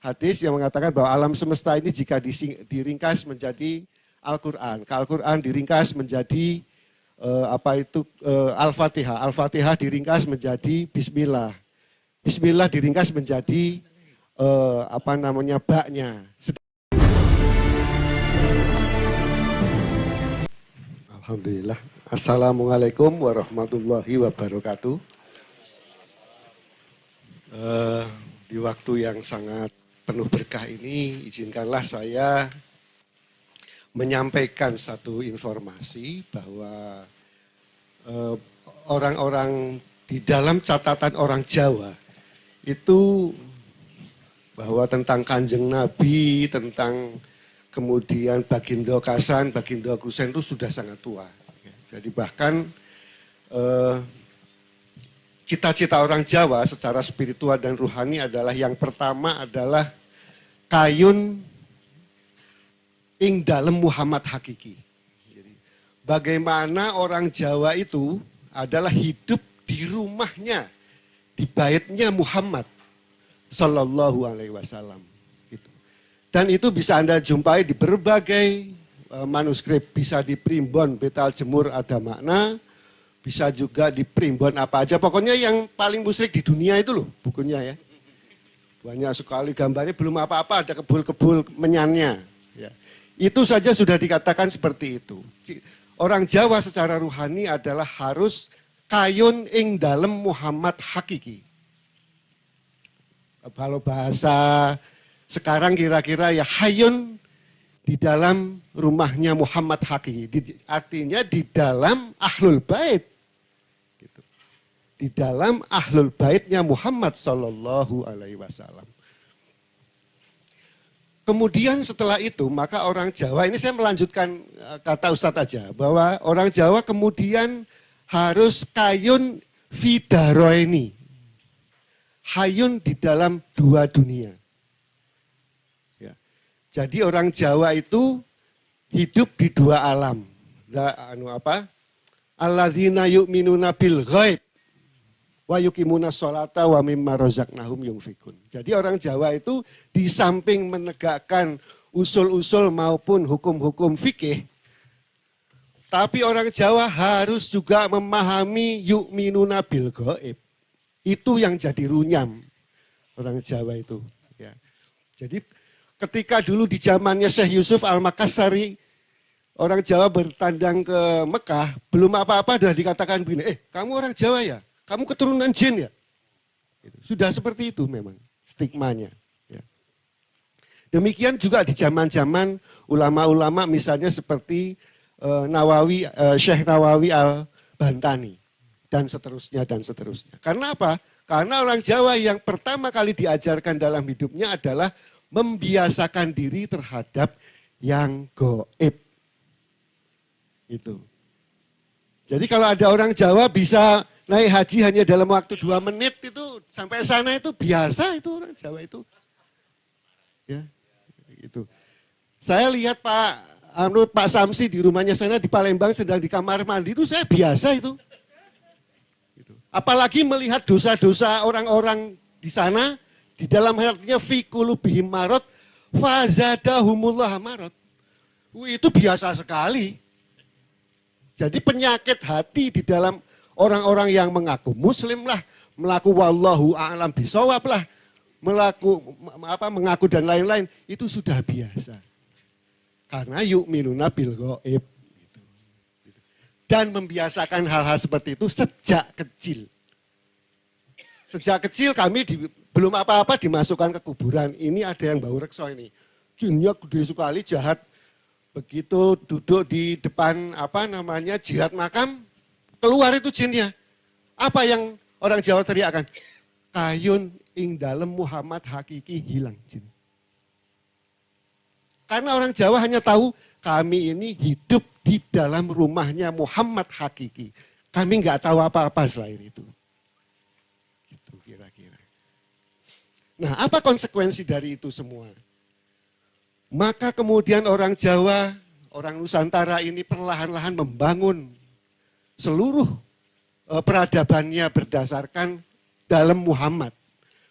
hadis yang mengatakan bahwa alam semesta ini jika diringkas menjadi Al-Quran. Al-Quran diringkas menjadi Al-Fatihah. Al-Fatihah diringkas menjadi Bismillah. Bismillah diringkas menjadi baknya. Alhamdulillah. Assalamualaikum warahmatullahi wabarakatuh. Di waktu yang sangat penuh berkah ini, izinkanlah saya menyampaikan satu informasi bahwa orang-orang di dalam catatan orang Jawa itu bahwa tentang Kanjeng Nabi, tentang kemudian Baginda Kasan, Baginda Kusen itu sudah sangat tua. Jadi bahkan cita-cita orang Jawa secara spiritual dan rohani adalah yang pertama adalah kayun ing dalem Muhammad hakiki. Jadi, bagaimana orang Jawa itu adalah hidup di rumahnya, di baitnya Muhammad Sallallahu Alaihi Wasallam. Dan itu bisa Anda jumpai di berbagai manuskrip, bisa di Primbon Betal Jemur Ada Makna, bisa juga di Primbon apa aja. Pokoknya yang paling musyrik di dunia itu loh bukunya ya. Banyak sekali gambarnya, belum apa-apa ada kebul-kebul menyannya. Ya. Itu saja sudah dikatakan seperti itu. Orang Jawa secara rohani adalah harus kayun ing dalem Muhammad hakiki. Kalau bahasa sekarang kira-kira ya hayun di dalam rumahnya Muhammad hakiki. Artinya di dalam ahlul bait. Gitu. Di dalam ahlul baitnya Muhammad Sallallahu Alaihi Wasallam. Kemudian setelah itu maka orang Jawa, ini saya melanjutkan kata Ustadz aja. Bahwa orang Jawa kemudian harus kayun fidaroini. Hayun di dalam dua dunia. Jadi orang Jawa itu hidup di dua alam. Alladzina yu'minuna bil ghaib wa yuqimuna sholata wa mimma razaqnahum yunfikun. Jadi orang Jawa itu di samping menegakkan usul-usul maupun hukum-hukum fikih, tapi orang Jawa harus juga memahami yu'minuna bil ghaib. Itu yang jadi runyam orang Jawa itu. Ya. Jadi ketika dulu di zamannya Syekh Yusuf Al-Makassari, orang Jawa bertandang ke Mekah, belum apa-apa sudah dikatakan begini, kamu orang Jawa ya? Kamu keturunan jin ya? Sudah seperti itu memang stigmanya. Ya. Demikian juga di zaman-zaman ulama-ulama misalnya seperti Syekh Nawawi Al-Bantani dan seterusnya dan seterusnya. Karena apa? Karena orang Jawa yang pertama kali diajarkan dalam hidupnya adalah membiasakan diri terhadap yang goib. Itu. Jadi kalau ada orang Jawa bisa naik haji hanya dalam waktu 2 menit itu sampai sana itu biasa itu orang Jawa itu. Ya, gitu. Saya lihat Pak Samsi di rumahnya sana di Palembang sedang di kamar mandi itu saya biasa itu. Gitu. Apalagi melihat dosa-dosa orang-orang di sana. Di dalam hatinya fi qulubihim marad fazadahumullah marad. Itu biasa sekali. Jadi penyakit hati di dalam orang-orang yang mengaku muslim lah, mengaku wallahu a'lam bishawab lah, mengaku dan lain-lain, itu sudah biasa. Karena yu'minuna bil ghaib. Dan membiasakan hal-hal seperti itu sejak kecil. Sejak kecil kami belum apa-apa dimasukkan ke kuburan. Ini ada yang bau reksa ini. Jinnya gede sekali, jahat. Begitu duduk di depan jirat makam, keluar itu jinnya. Apa yang orang Jawa teriakan? Kayun ing dalem Muhammad hakiki hilang jin. Karena orang Jawa hanya tahu kami ini hidup di dalam rumahnya Muhammad hakiki. Kami nggak tahu apa-apa selain itu. Nah, apa konsekuensi dari itu semua? Maka kemudian orang Jawa, orang Nusantara ini perlahan-lahan membangun seluruh peradabannya berdasarkan dalam Muhammad.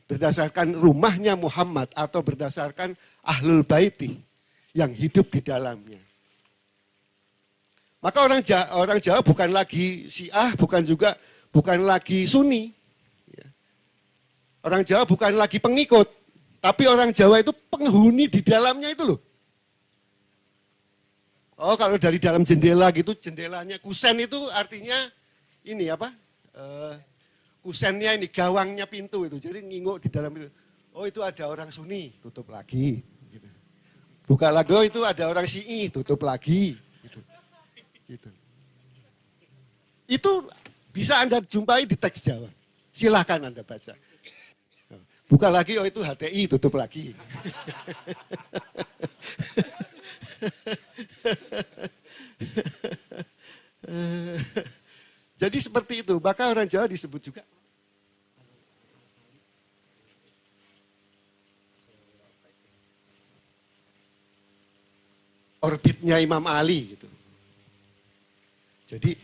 berdasarkan rumahnya Muhammad atau berdasarkan Ahlul Baiti yang hidup di dalamnya. Maka orang Jawa bukan lagi Syiah, bukan lagi Sunni. Orang Jawa bukan lagi pengikut, tapi orang Jawa itu penghuni di dalamnya itu loh. Oh, kalau dari dalam jendela gitu, jendelanya kusen itu artinya ini apa? Kusennya ini, gawangnya pintu itu. Jadi nginguk di dalam itu. Oh, itu ada orang Sunni, tutup lagi. Gitu. Buka lagi, oh itu ada orang Syi'i, tutup lagi. Gitu. Gitu. Itu bisa Anda jumpai di teks Jawa. Silahkan Anda baca. Buka lagi, oh itu HTI, tutup lagi. Jadi seperti itu, maka orang Jawa disebut juga orbitnya Imam Ali gitu. Jadi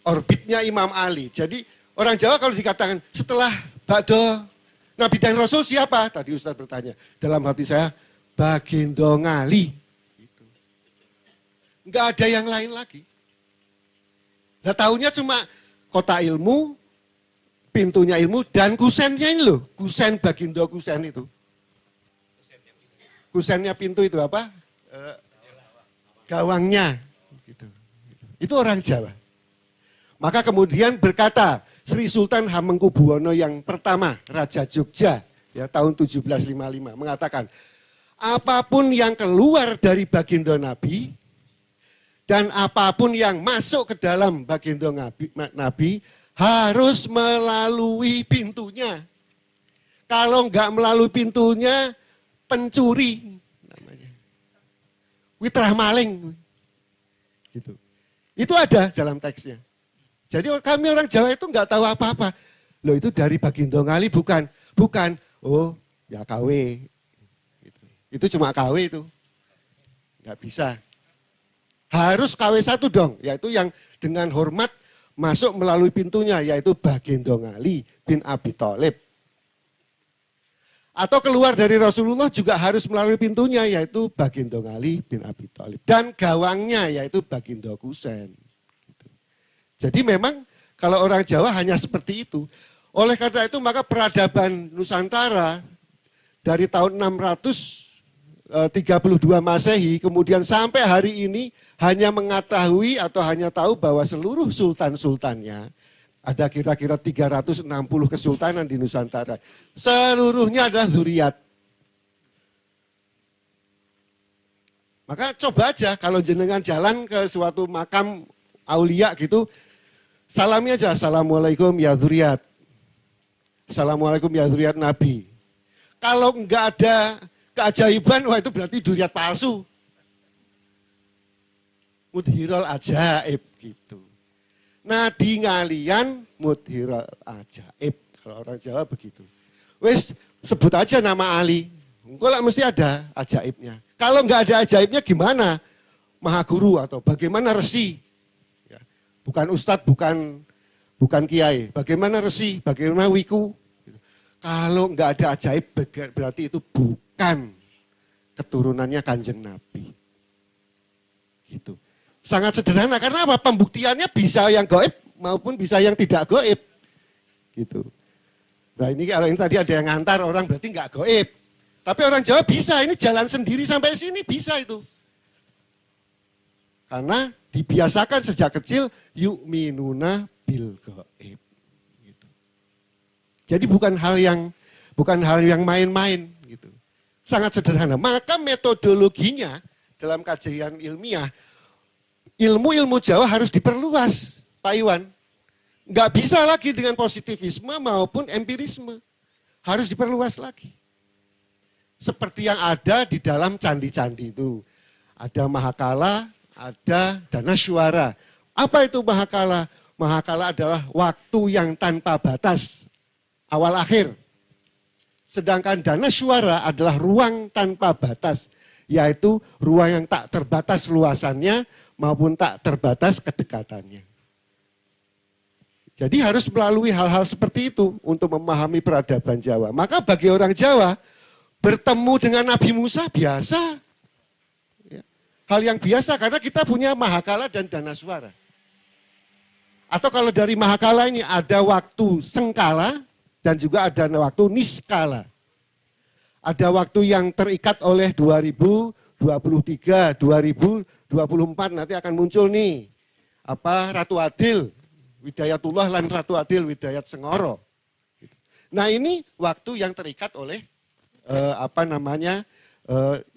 orbitnya Imam Ali. Jadi orang Jawa kalau dikatakan setelah Ba'do Nabi dan Rasul siapa? Tadi Ustaz bertanya. Dalam hati saya, Bagindo Ngali. Enggak ada yang lain lagi. Nah tahunya cuma kota ilmu, pintunya ilmu, dan kusennya ini loh. Kusen Bagindo Kusen itu. Kusennya pintu itu apa? Gawangnya. Gitu. Itu orang Jawa. Maka kemudian berkata Sri Sultan Hamengkubuwono yang pertama, Raja Jogja, ya, tahun 1755, mengatakan, apapun yang keluar dari Bagindo Nabi, dan apapun yang masuk ke dalam Bagindo Nabi harus melalui pintunya. Kalau enggak melalui pintunya, pencuri namanya. Witrah maling. Gitu. Itu ada dalam teksnya. Jadi kami orang Jawa itu enggak tahu apa-apa. Loh itu dari Bagindo Ngali bukan. Bukan. Oh ya KW. Gitu. Itu cuma KW itu. Enggak bisa. Harus KW1 dong, yaitu yang dengan hormat masuk melalui pintunya, yaitu Bagindo Ngali bin Abi Thalib. Atau keluar dari Rasulullah juga harus melalui pintunya, yaitu Bagindo Ngali bin Abi Thalib. Dan gawangnya, yaitu Bagindo Kusen. Jadi memang kalau orang Jawa hanya seperti itu. Oleh karena itu maka peradaban Nusantara dari tahun 632 Masehi, kemudian sampai hari ini, hanya mengetahui atau hanya tahu bahwa seluruh sultan-sultannya, ada kira-kira 360 kesultanan di Nusantara, seluruhnya adalah zuriat. Maka coba aja kalau jenengan jalan ke suatu makam aulia gitu, salami aja, Assalamualaikum ya zuriat. Assalamualaikum ya zuriat Nabi. Kalau enggak ada keajaiban, wah itu berarti zuriat palsu. Mudhirul ajaib gitu. Nadi ngalian mudhirul ajaib. Kalau orang Jawa begitu. Wes sebut aja nama Ali. Engkau lah mesti ada ajaibnya. Kalau enggak ada ajaibnya gimana? Maha guru atau bagaimana resi? Ya. Bukan ustadz, bukan kiai. Bagaimana resi? Bagaimana wiku? Kalau enggak ada ajaib berarti itu bukan keturunannya Kanjeng Nabi. Gitu. Sangat sederhana, karena apa? Pembuktiannya bisa yang gaib maupun bisa yang tidak gaib. Gitu. Nah ini kalau ini tadi ada yang ngantar orang berarti nggak gaib. Tapi orang Jawa bisa, ini jalan sendiri sampai sini bisa itu. Karena dibiasakan sejak kecil yu'minuna bil gaib. Gitu. Jadi bukan hal yang main-main gitu. Sangat sederhana. Maka metodologinya dalam kajian ilmiah, ilmu-ilmu Jawa harus diperluas, Pak Iwan. Nggak bisa lagi dengan positivisme maupun empirisme. Harus diperluas lagi. Seperti yang ada di dalam candi-candi itu. Ada Mahakala, ada Danaswara. Apa itu Mahakala? Mahakala adalah waktu yang tanpa batas, awal akhir. Sedangkan Danaswara adalah ruang tanpa batas, yaitu ruang yang tak terbatas luasannya, maupun tak terbatas kedekatannya. Jadi harus melalui hal-hal seperti itu untuk memahami peradaban Jawa. Maka bagi orang Jawa, bertemu dengan Nabi Musa biasa. Ya. Hal yang biasa karena kita punya Mahakala dan Danaswara. Atau kalau dari Mahakala ini ada waktu sengkala dan juga ada waktu niskala. Ada waktu yang terikat oleh 2023, 2024 nanti akan muncul nih. Ratu Adil. Widayatullah lan Ratu Adil Widayat Sengoro. Nah ini waktu yang terikat oleh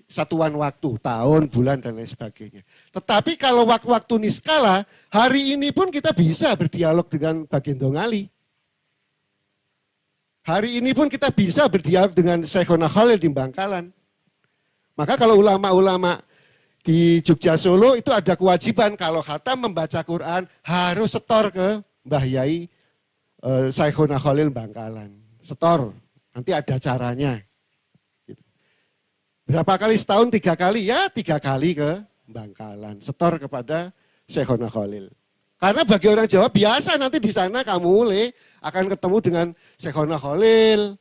satuan waktu, tahun, bulan dan lain sebagainya. Tetapi kalau waktu niskala, hari ini pun kita bisa berdialog dengan Bagindo Ngali. Hari ini pun kita bisa berdialog dengan Syekhona Khalil di Bangkalan. Maka kalau ulama-ulama di Jogja Solo itu ada kewajiban kalau khatam membaca Quran harus setor ke Mbah Yai Syekhona Khalil Bangkalan. Setor, nanti ada caranya. Berapa kali setahun? 3 kali? Ya 3 kali ke Bangkalan. Setor kepada Syekhona Khalil. Karena bagi orang Jawa biasa nanti di sana kamu akan ketemu dengan Syekhona Khalil.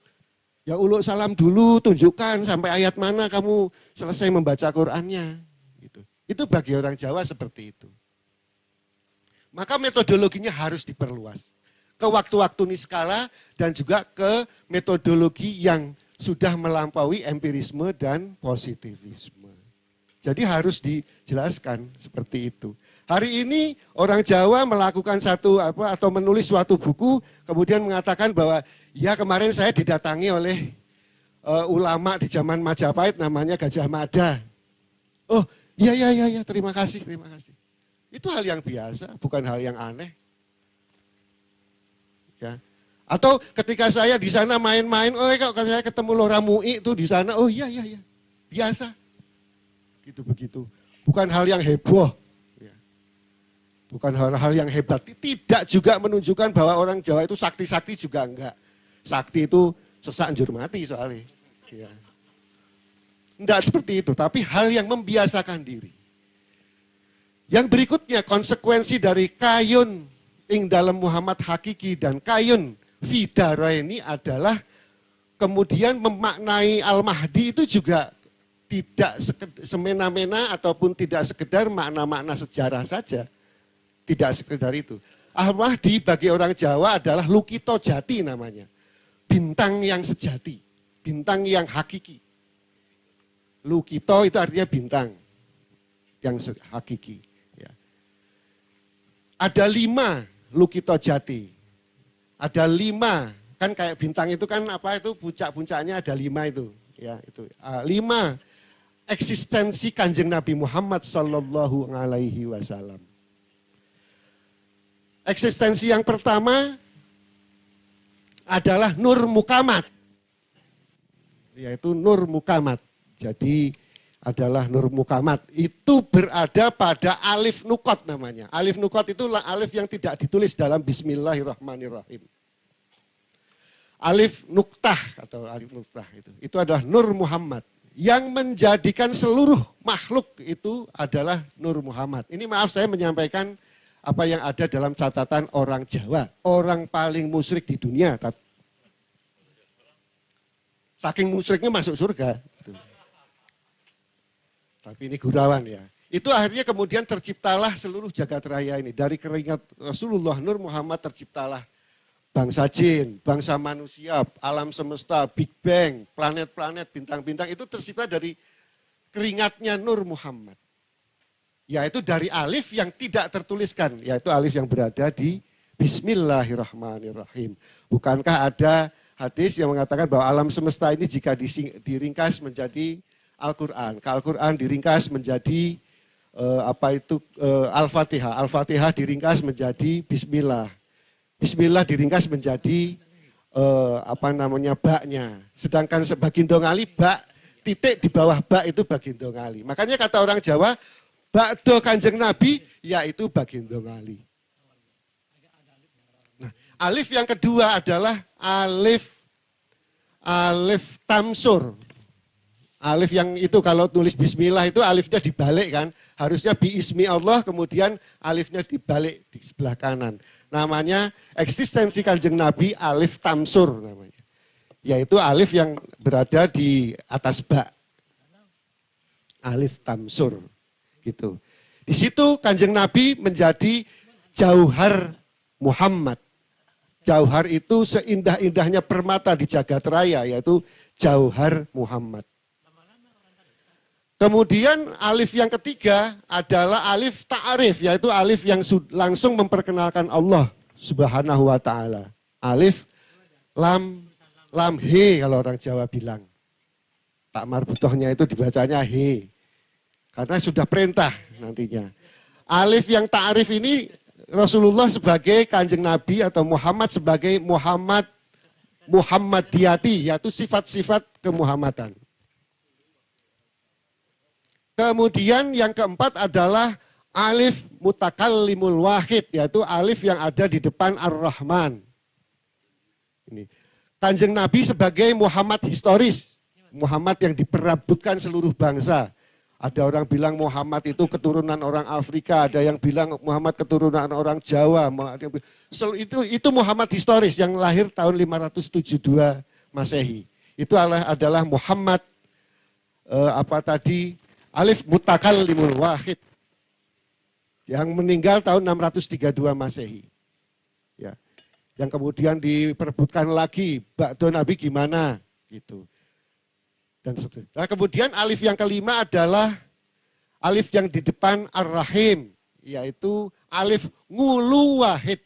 Ya uluk salam dulu, tunjukkan sampai ayat mana kamu selesai membaca Qurannya. Itu bagi orang Jawa seperti itu. Maka metodologinya harus diperluas. Ke waktu-waktu niskala dan juga ke metodologi yang sudah melampaui empirisme dan positivisme. Jadi harus dijelaskan seperti itu. Hari ini orang Jawa melakukan atau menulis suatu buku, kemudian mengatakan bahwa ya kemarin saya didatangi oleh ulama di zaman Majapahit namanya Gajah Mada. Oh, iya, terima kasih. Itu hal yang biasa, bukan hal yang aneh. Ya. Atau ketika saya di sana main-main, kalau saya ketemu Lora Mui itu di sana, oh iya, biasa. Begitu. Bukan hal yang heboh. Ya. Bukan hal-hal yang hebat. Tidak juga menunjukkan bahwa orang Jawa itu sakti-sakti juga enggak. Sakti itu sesak njur mati soalnya. Ya. Tidak seperti itu, tapi hal yang membiasakan diri. Yang berikutnya konsekuensi dari kayun ing dalam Muhammad hakiki dan kayun fidara ini adalah kemudian memaknai Al-Mahdi itu juga tidak semena-mena ataupun tidak sekedar makna-makna sejarah saja. Tidak sekedar itu. Al-Mahdi bagi orang Jawa adalah Lukito Jati namanya. Bintang yang sejati, bintang yang hakiki. Lukito itu artinya bintang yang hakiki. Ya. Ada 5 Lukito Jati. Ada 5, kan kayak bintang itu kan puncak-puncaknya ada 5 itu. Ya, itu 5 eksistensi Kanjeng Nabi Muhammad Sallallahu Alaihi Wasallam. Eksistensi yang pertama adalah Nur Mukamat. Yaitu Nur Mukamat. Jadi adalah Nur Mukamat. Itu berada pada alif nukot namanya. Alif nukot itu alif yang tidak ditulis dalam Bismillahirrahmanirrahim. Alif nuktah atau alif nuktah itu. Itu adalah Nur Muhammad. Yang menjadikan seluruh makhluk itu adalah Nur Muhammad. Ini maaf saya menyampaikan apa yang ada dalam catatan orang Jawa. Orang paling musyrik di dunia. Saking musyriknya masuk surga. Tapi ini gurauan ya. Itu akhirnya kemudian terciptalah seluruh jagat raya ini. Dari keringat Rasulullah Nur Muhammad terciptalah bangsa jin, bangsa manusia, alam semesta, Big Bang, planet-planet, bintang-bintang itu tercipta dari keringatnya Nur Muhammad. Yaitu dari alif yang tidak tertuliskan, yaitu alif yang berada di Bismillahirrahmanirrahim. Bukankah ada hadis yang mengatakan bahwa alam semesta ini jika diringkas menjadi Al-Quran. Al-Quran diringkas menjadi Al-Fatihah. Al-Fatihah diringkas menjadi Bismillah. Bismillah diringkas menjadi baknya. Sedangkan Bagindo Ngali bak, titik di bawah bak itu Bagindo Ngali. Makanya kata orang Jawa, bakdo Kanjeng Nabi yaitu Bagindo Ngali. Nah, alif yang kedua adalah alif tamsur. Alif yang itu kalau tulis bismillah itu alifnya dibalik kan. Harusnya biismi Allah kemudian alifnya dibalik di sebelah kanan. namanya eksistensi Kanjeng Nabi alif tamsur namanya. Yaitu alif yang berada di atas ba. Alif tamsur gitu. Di situ Kanjeng Nabi menjadi jauhar Muhammad. Jauhar itu seindah-indahnya permata di jagat raya, yaitu jauhar Muhammad. Kemudian alif yang ketiga adalah alif ta'arif, yaitu alif yang langsung memperkenalkan Allah Subhanahu wa ta'ala. Alif lam he kalau orang Jawa bilang. Tak marbutohnya itu dibacanya he. Karena sudah perintah nantinya. Alif yang ta'arif ini Rasulullah sebagai Kanjeng Nabi atau Muhammad sebagai Muhammadiyati, yaitu sifat-sifat kemuhammadan. Kemudian yang keempat adalah alif mutakallimul wahid, yaitu alif yang ada di depan Ar-Rahman. Ini. Kanjeng Nabi sebagai Muhammad historis, Muhammad yang diperabutkan seluruh bangsa. Ada orang bilang Muhammad itu keturunan orang Afrika, ada yang bilang Muhammad keturunan orang Jawa. Itu Muhammad historis yang lahir tahun 572 Masehi. Itu adalah Muhammad alif mutakallimul wahid yang meninggal tahun 632 Masehi. Ya. Yang kemudian diperebutkan lagi, Ba'do Nabi gimana gitu. Dan seterusnya. Nah, kemudian alif yang kelima adalah alif yang di depan Ar-Rahim, yaitu alif ngulu wahid.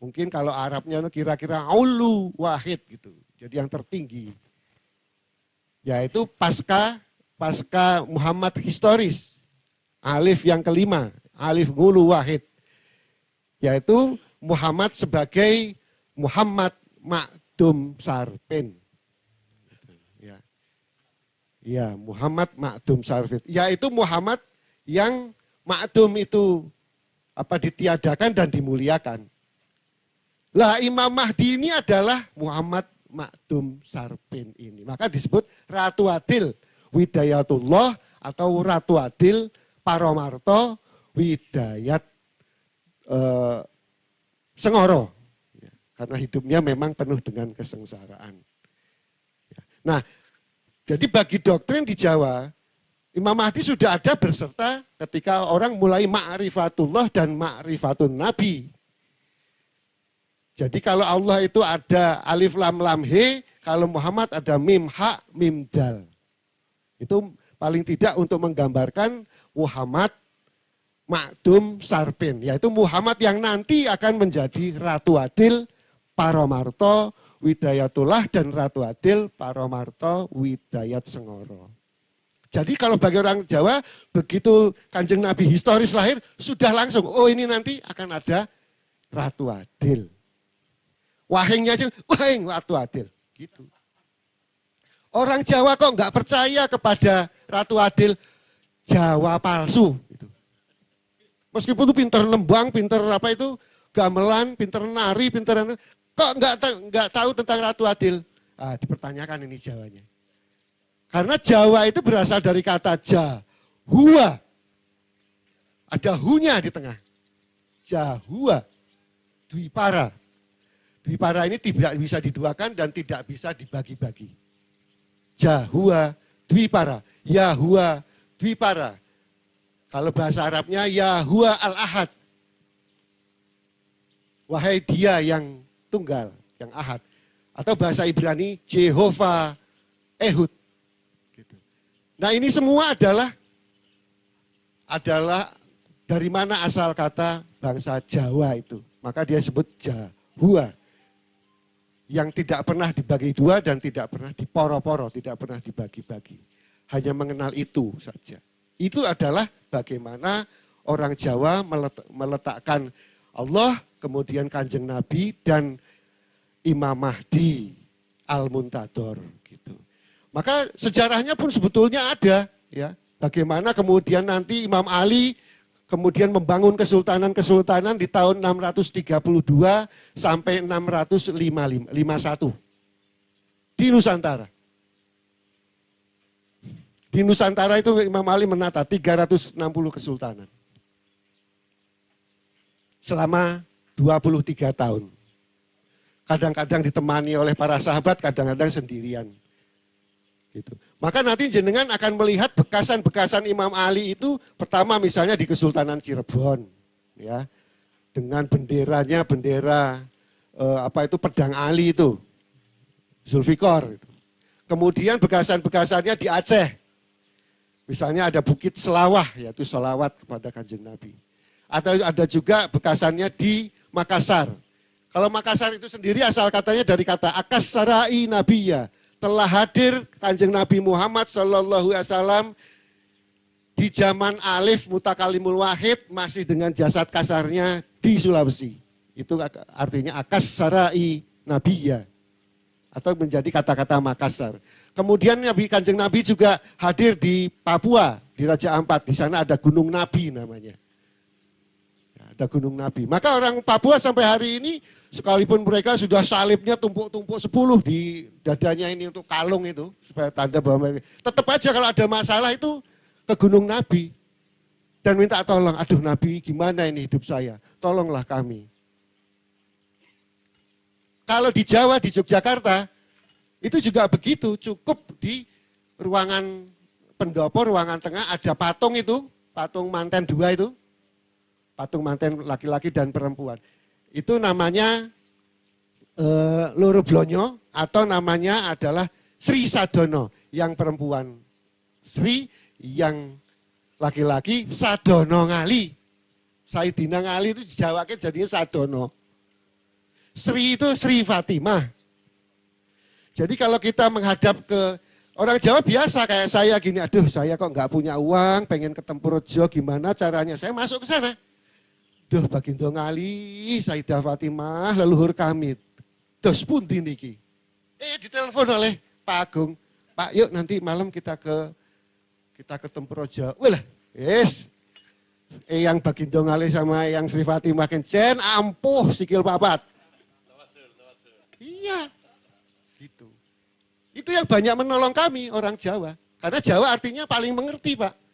Mungkin kalau Arabnya kira-kira ulu wahid gitu. Jadi yang tertinggi. Yaitu pasca Muhammad historis. Alif yang kelima, alif ngulu wahid. Yaitu Muhammad sebagai Muhammad Ma'dum Sarpin. Ya, Muhammad Ma'dum Sarfit. Yaitu Muhammad yang Ma'dum itu ditiadakan dan dimuliakan. Lah Imam Mahdi ini adalah Muhammad Ma'dum Sarpin ini. Maka disebut Ratu Adil Widayatullah atau Ratu Adil Paromarto Widayat Sengoro. Ya, karena hidupnya memang penuh dengan kesengsaraan. Ya. Nah, jadi bagi doktrin di Jawa, Imam Mahdi sudah ada berserta ketika orang mulai ma'rifatullah dan ma'rifatun Nabi. Jadi kalau Allah itu ada alif lam lam he, kalau Muhammad ada mim ha mim dal. Itu paling tidak untuk menggambarkan Muhammad Ma'dum Sarpin, yaitu Muhammad yang nanti akan menjadi Ratu Adil Paromarto Widayatullah dan Ratu Adil Paromarto Widayat Sengoro. Jadi kalau bagi orang Jawa, begitu Kanjeng Nabi historis lahir, sudah langsung, oh ini nanti akan ada Ratu Adil. Wahingnya aja, wahing Ratu Adil. Gitu. Orang Jawa kok nggak percaya kepada Ratu Adil, Jawa palsu. Gitu. Meskipun itu pinter nembang, pinter gamelan, pinter nari, kok nggak tahu tentang Ratu Adil? Dipertanyakan ini Jawanya. Karena Jawa itu berasal dari kata Jahua. Ada hunya di tengah. Jahua. Dwipara. Dwipara ini tidak bisa diduakan dan tidak bisa dibagi-bagi. Jahua Dwipara. Yahua Dwipara. Kalau bahasa Arabnya Yahua al-Ahad. Wahai dia yang tunggal, yang ahad. Atau bahasa Ibrani, Jehovah Ehud. Gitu. Nah ini semua adalah dari mana asal kata bangsa Jawa itu. Maka dia sebut Jahua. Yang tidak pernah dibagi dua dan tidak pernah diporo-poro, tidak pernah dibagi-bagi. Hanya mengenal itu saja. Itu adalah bagaimana orang Jawa meletakkan Allah, kemudian Kanjeng Nabi dan Imam Mahdi Al-Muntador gitu. Maka sejarahnya pun sebetulnya ada ya. Bagaimana kemudian nanti Imam Ali kemudian membangun kesultanan di tahun 632 sampai 651 di Nusantara. Di Nusantara itu Imam Ali menata 360 kesultanan. Selama 23 tahun. Kadang-kadang ditemani oleh para sahabat, kadang-kadang sendirian. Gitu. Maka nanti jenengan akan melihat bekasan-bekasan Imam Ali itu pertama misalnya di Kesultanan Cirebon, ya, dengan benderanya bendera pedang Ali itu, Zulfikar. Gitu. Kemudian bekasan-bekasannya di Aceh, misalnya ada Bukit Selawah, yaitu sholawat kepada Kanjeng Nabi. Atau ada juga bekasannya di Makassar. Kalau Makassar itu sendiri asal katanya dari kata akas sarai nabiya, telah hadir Kanjeng Nabi Muhammad Sallallahu Alaihi Wasallam di zaman Alif Mutakalimul Wahid masih dengan jasad kasarnya di Sulawesi. Itu artinya akas sarai nabiya atau menjadi kata-kata Makassar. Kemudian Kanjeng Nabi juga hadir di Papua, di Raja Ampat. Di sana ada Gunung Nabi namanya. Ada Gunung Nabi. Maka orang Papua sampai hari ini, sekalipun mereka sudah salibnya tumpuk-tumpuk 10 di dadanya ini untuk kalung itu, supaya tanda bahwa mereka, tetap aja kalau ada masalah itu ke Gunung Nabi. Dan minta tolong, aduh Nabi gimana ini hidup saya, tolonglah kami. Kalau di Jawa, di Yogyakarta, itu juga begitu, cukup di ruangan pendopo, ruangan tengah ada patung itu, patung manten 2 itu. Patung manten laki-laki dan perempuan. Itu namanya Loro Blonyo atau namanya adalah Sri Sadono yang perempuan. Sri yang laki-laki Sadono Ngali. Saidina Ngali itu dijawakan jadinya Sadono. Sri itu Sri Fatimah. Jadi kalau kita menghadap ke orang Jawa biasa kayak saya gini, aduh saya kok nggak punya uang, pengen ke Tempurjo, gimana caranya? Saya masuk ke sana. Duh Bagindo Ngali, Sayyidah Fatimah, leluhur kami. Dos pundi niki. Ditelepon oleh Pak Agung. Pak yuk nanti malam kita ke Tempurjo. Wah yes. Yang Bagindo Ngali sama yang Sri Fatimah kencen, ampuh sikil papat. Iya. Gitu. Itu yang banyak menolong kami orang Jawa. Karena Jawa artinya paling mengerti Pak.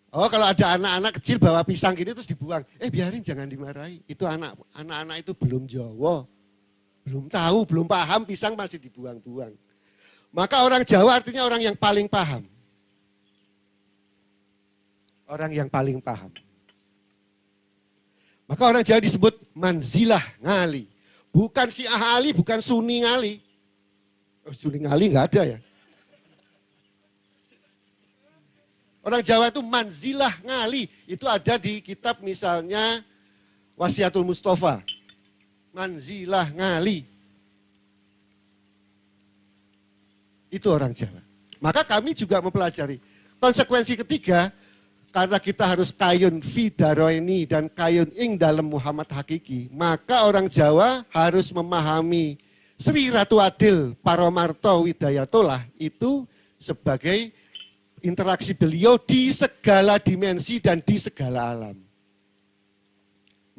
Oh kalau ada anak-anak kecil bawa pisang gini terus dibuang. Biarin jangan dimarahi. Itu anak-anak itu belum Jawa. Belum tahu, belum paham pisang masih dibuang-buang. Maka orang Jawa artinya orang yang paling paham. Orang yang paling paham. Maka orang Jawa disebut manzilah ngali. Bukan Syiah Ali, bukan Sunni ngali. Sunni ngali enggak ada ya. Orang Jawa itu manzilah ngali. Itu ada di kitab misalnya Wasiatul Mustafa. Manzilah ngali. Itu orang Jawa. Maka kami juga mempelajari. Konsekuensi ketiga, karena kita harus kayun fidaroini dan kayun ing dalam Muhammad hakiki, maka orang Jawa harus memahami Sri Ratu Adil Paromarto Widayatullah itu sebagai interaksi beliau di segala dimensi dan di segala alam.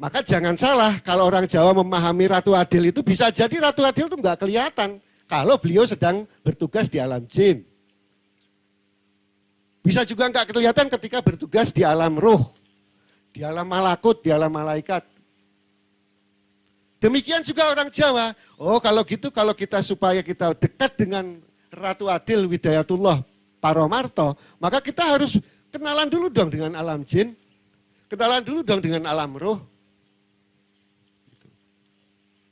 Maka jangan salah kalau orang Jawa memahami Ratu Adil itu bisa jadi Ratu Adil itu enggak kelihatan kalau beliau sedang bertugas di alam jin. Bisa juga enggak kelihatan ketika bertugas di alam roh, di alam malakut, di alam malaikat. Demikian juga orang Jawa. Oh kalau gitu kalau kita supaya kita dekat dengan Ratu Adil Widayatullah Paromarto, maka kita harus kenalan dulu dong dengan alam jin, kenalan dulu dong dengan alam roh.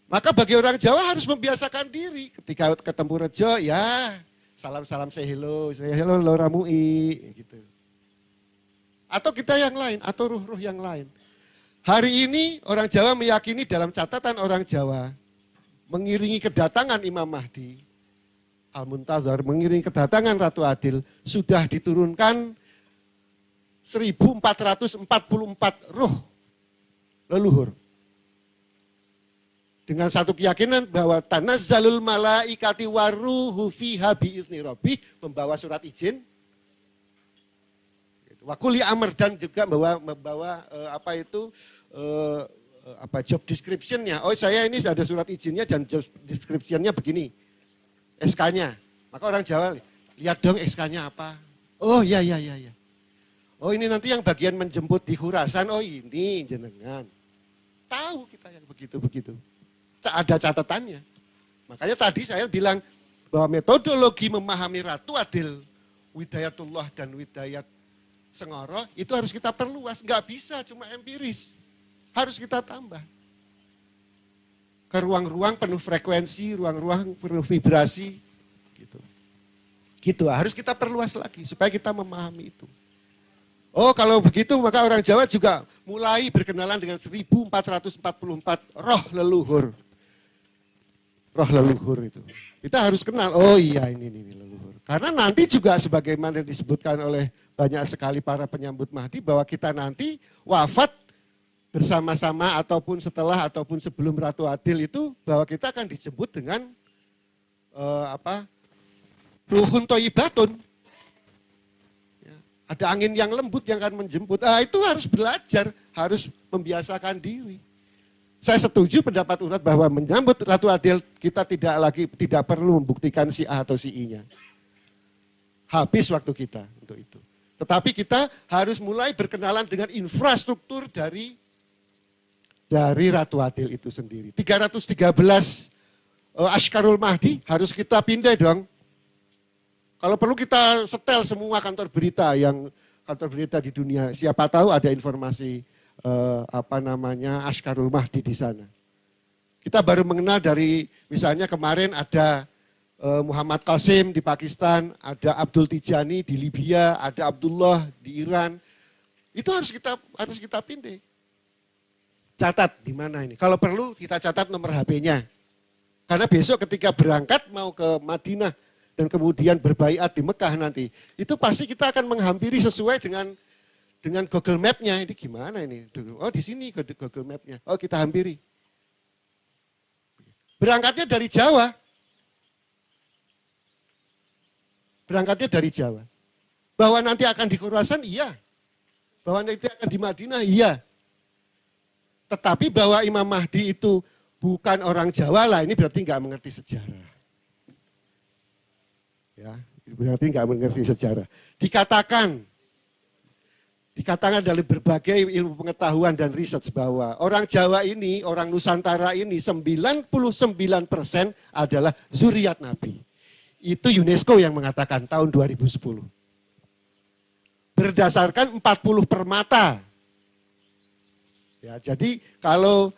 Maka bagi orang Jawa harus membiasakan diri ketika ketemu Rejo, ya salam-salam say hello Loramui gitu. Atau kita yang lain, atau ruh-ruh yang lain. Hari ini orang Jawa meyakini dalam catatan orang Jawa mengiringi kedatangan Imam Mahdi Al-Muntazar, mengiringi kedatangan Ratu Adil, sudah diturunkan 1444 ruh leluhur. Dengan satu keyakinan bahwa tanazzalul malaikati waruhu fiha biizni rabbih, membawa surat izin. Wa kulli amr, dan juga membawa job description-nya. Oh saya ini ada surat izinnya dan job description-nya begini. SK-nya. Maka orang Jawa, lihat dong SK-nya apa. Oh iya. Oh ini nanti yang bagian menjemput di Khurasan, oh ini jenengan. Tahu kita yang begitu-begitu. Ada catatannya. Makanya tadi saya bilang bahwa metodologi memahami Ratu Adil, Widayatullah dan Widayat Sengoro itu harus kita perluas. Nggak bisa cuma empiris. Harus kita tambah. Ke ruang-ruang penuh frekuensi, ruang-ruang penuh vibrasi. Gitu, harus kita perluas lagi supaya kita memahami itu. Oh kalau begitu maka orang Jawa juga mulai berkenalan dengan 1444 roh leluhur. Roh leluhur itu. Kita harus kenal, oh iya ini leluhur. Karena nanti juga sebagaimana disebutkan oleh banyak sekali para penyambut Mahdi bahwa kita nanti wafat bersama-sama ataupun setelah ataupun sebelum Ratu Adil itu bahwa kita akan dijemput dengan ruhun toyibatun. Ya, ada angin yang lembut yang akan menjemput. Itu harus belajar, harus membiasakan diri. Saya setuju pendapat Ustadz bahwa menyambut Ratu Adil kita tidak perlu membuktikan si A atau si I-nya. Habis waktu kita untuk itu. Tetapi kita harus mulai berkenalan dengan infrastruktur dari Ratu Adil itu sendiri. 313 Ashkarul Mahdi harus kita pindah dong. Kalau perlu kita setel semua kantor berita di dunia. Siapa tahu ada informasi Ashkarul Mahdi di sana. Kita baru mengenal dari misalnya kemarin ada Muhammad Qasim di Pakistan, ada Abdul Tijani di Libya, ada Abdullah di Iran. Itu harus kita pindah. Catat di mana ini. Kalau perlu kita catat nomor HP-nya. Karena besok ketika berangkat mau ke Madinah dan kemudian berbaiat di Mekah nanti, itu pasti kita akan menghampiri sesuai dengan Google Map-nya. Ini gimana ini? Oh di sini Google Map-nya. Oh kita hampiri. Berangkatnya dari Jawa. Bahwa nanti akan di Khurasan, iya. Bahwa nanti akan di Madinah, iya. Tetapi bahwa Imam Mahdi itu bukan orang Jawa lah, ini berarti nggak mengerti sejarah. Ya, berarti nggak mengerti sejarah. Dikatakan dari berbagai ilmu pengetahuan dan riset bahwa orang Jawa ini, orang Nusantara ini 99% adalah zuriat Nabi. Itu UNESCO yang mengatakan tahun 2010. Berdasarkan 40 permata. Ya, jadi kalau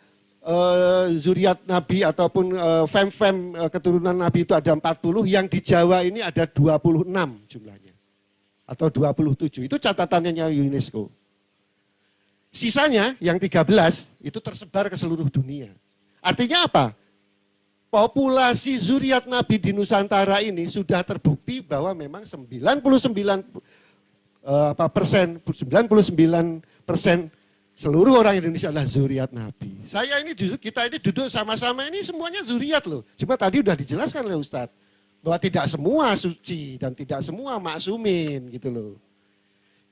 zuriat Nabi ataupun fem-fem keturunan Nabi itu ada 40, yang di Jawa ini ada 26 jumlahnya. Atau 27, itu catatannya UNESCO. Sisanya yang 13 itu tersebar ke seluruh dunia. Artinya apa? Populasi zuriat Nabi di Nusantara ini sudah terbukti bahwa memang 99% seluruh orang Indonesia adalah zuriat Nabi. Kita ini duduk sama-sama ini semuanya zuriat loh. Cuma tadi udah dijelaskan oleh Ustadz. Bahwa tidak semua suci dan tidak semua maksumin gitu loh.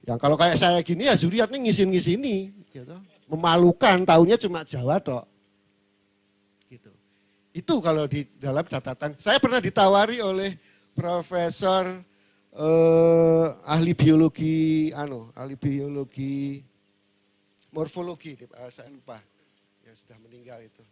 Yang kalau kayak saya gini ya zuriatnya ngisin-ngisini. Gitu. Memalukan, taunya cuma Jawa tok. Gitu. Itu kalau di dalam catatan. Saya pernah ditawari oleh profesor ahli biologi morfologi, saya lupa, yang sudah meninggal itu.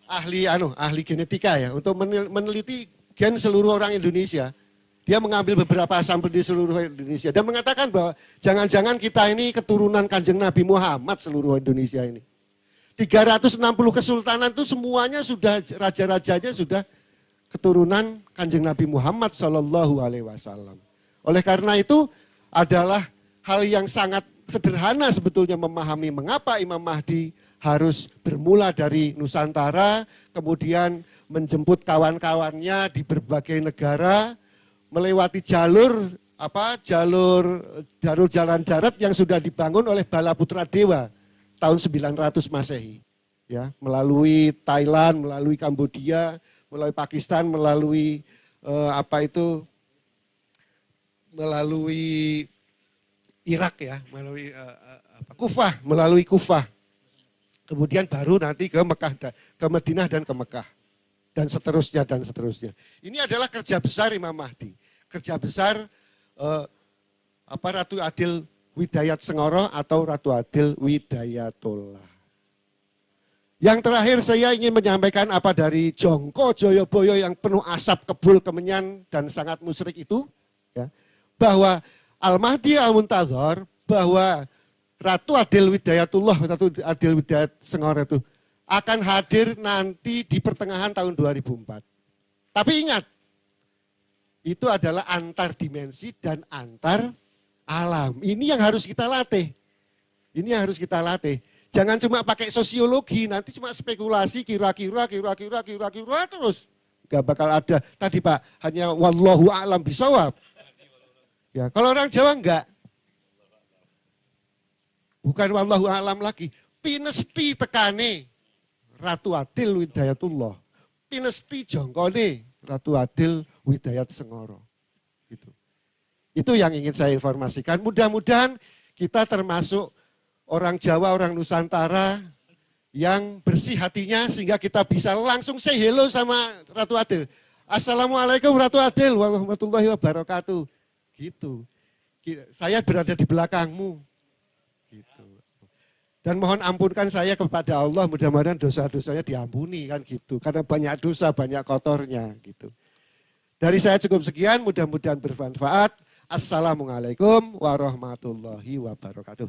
Ahli genetika ya, untuk meneliti gen seluruh orang Indonesia. Dia mengambil beberapa sampel di seluruh Indonesia dan mengatakan bahwa jangan-jangan kita ini keturunan Kanjeng Nabi Muhammad seluruh Indonesia ini. 360 kesultanan itu semuanya sudah, raja-rajanya sudah keturunan Kanjeng Nabi Muhammad Shallallahu Alaihi Wasallam. Oleh karena itu adalah hal yang sangat sederhana sebetulnya memahami mengapa Imam Mahdi harus bermula dari Nusantara, kemudian menjemput kawan-kawannya di berbagai negara, melewati jalur jalan darat yang sudah dibangun oleh Bala Putra Dewa tahun 900 Masehi. Ya, melalui Thailand, melalui Kambodia, melalui Pakistan, melalui melalui Irak ya, melalui melalui Kufah. Kemudian baru nanti ke Mekah, ke Madinah dan ke Mekah. Dan seterusnya dan seterusnya. Ini adalah kerja besar Imam Mahdi. Kerja besar Ratu Adil Widayat Sengoro atau Ratu Adil Widayatullah. Yang terakhir saya ingin menyampaikan apa dari Jongko Joyoboyo yang penuh asap kebul kemenyan dan sangat musyrik itu. Ya, bahwa Al-Mahdi Al-Muntazhar, bahwa Ratu Adil Widayatullah, Ratu Adil Widayat Senghor itu akan hadir nanti di pertengahan tahun 2004. Tapi ingat, itu adalah antar dimensi dan antar alam. Ini yang harus kita latih. Ini yang harus kita latih. Jangan cuma pakai sosiologi, nanti cuma spekulasi kira-kira terus. Gak bakal ada. Tadi Pak, hanya wallahu a'lam bisawab. Ya, kalau orang Jawa enggak. Bukan wallahu a'lam lagi. Pinesti tekane Ratu Adil Widayatullah. Pinesti jongkone Ratu Adil Widayat Senghoro. Gitu. Itu yang ingin saya informasikan. Mudah-mudahan kita termasuk orang Jawa, orang Nusantara yang bersih hatinya sehingga kita bisa langsung say hello sama Ratu Adil. Assalamualaikum Ratu Adil warahmatullahi wabarakatuh. Gitu. Saya berada di belakangmu. Gitu. Dan mohon ampunkan saya kepada Allah, mudah-mudahan dosa-dosanya diampuni kan gitu. Karena banyak dosa, banyak kotornya gitu. Dari saya cukup sekian, mudah-mudahan bermanfaat. Assalamualaikum warahmatullahi wabarakatuh.